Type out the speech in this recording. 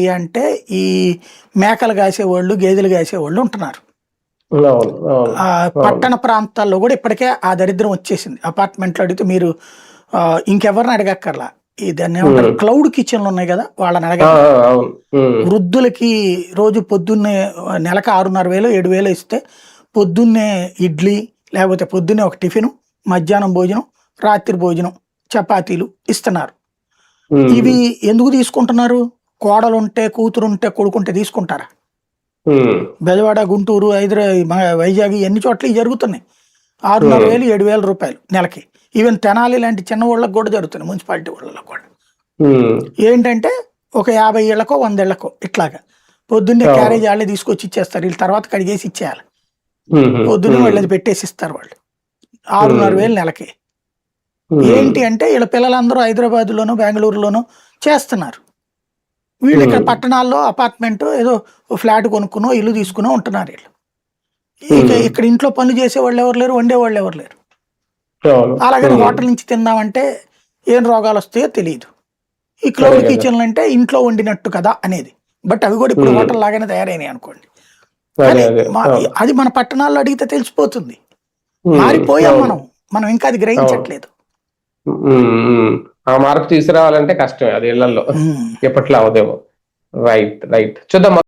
అంటే ఈ మేకలు కాసేవాళ్ళు, గేదెలు కాసేవాళ్ళు ఉంటున్నారు. పట్టణ ప్రాంతాల్లో కూడా ఇప్పటికే ఆ దరిద్రం వచ్చేసింది. అపార్ట్మెంట్లు అడిగితే మీరు ఇంకెవరిని అడగక్కర్లా. దాన్ని ఏమంటారు, క్లౌడ్ కిచెన్లు ఉన్నాయి కదా, వాళ్ళని అడగాలి. వృద్ధులకి రోజు పొద్దున్నే నెలకు 6,500 7,000 ఇస్తే పొద్దున్నే ఇడ్లీ, లేకపోతే పొద్దున్నే ఒక టిఫిన్, మధ్యాహ్నం భోజనం, రాత్రి భోజనం, చపాతీలు ఇస్తున్నారు. ఇవి ఎందుకు తీసుకుంటున్నారు? కోడలుంటే, కూతురుంటే, కొడుకుంటే తీసుకుంటారా? బెజవాడ, గుంటూరు, వైజాగ్ ఎన్ని చోట్ల జరుగుతున్నాయి. 6,500 7,000 రూపాయలు నెలకి. ఈవెన్ తెనాలి లాంటి చిన్న ఊళ్ళకి కూడా జరుగుతున్నాయి, మున్సిపాలిటీ ఊళ్ళలో కూడా. ఏంటంటే ఒక 50 ఏళ్లకో 100 ఏళ్లకో ఇట్లాగా పొద్దున్నే క్యారేజ్ వాళ్ళే తీసుకొచ్చి ఇచ్చేస్తారు. వీళ్ళు తర్వాత కడిగేసి ఇచ్చేయాలి. పొద్దున్నే వాళ్ళు అది పెట్టేసి ఇస్తారు. వాళ్ళు 6,500 నెలకి. ఏంటి అంటే వీళ్ళ పిల్లలందరూ హైదరాబాద్ లోను, బెంగళూరులోను చేస్తున్నారు. వీళ్ళు ఇక్కడ పట్టణాల్లో అపార్ట్మెంట్ ఏదో ఫ్లాట్ కొనుక్కునో ఇల్లు తీసుకునో ఉంటున్నారు. వీళ్ళు ఇక్కడ ఇంట్లో పనులు చేసేవాళ్ళు ఎవరు లేరు, వండేవాళ్ళు ఎవరు లేరు. అలాగని హోటల్ నుంచి తిందామంటే ఏం రోగాలు వస్తాయో తెలియదు. ఈ క్లౌడ్ కిచెన్లు అంటే ఇంట్లో వండినట్టు కదా అనేది. బట్ అవి కూడా ఇప్పుడు హోటల్ లాగానే తయారైనాయి అనుకోండి. అది మన పట్టణాల్లో అడిగితే తెలిసిపోతుంది. మారిపోయాం మనం ఇంకా అది గ్రహించట్లేదు. ఆ మార్పు తీసుకురావాలంటే కష్టమే, అది ఇళ్లలో ఎప్పట్లో అవదేమో. రైట్ చూద్దాం.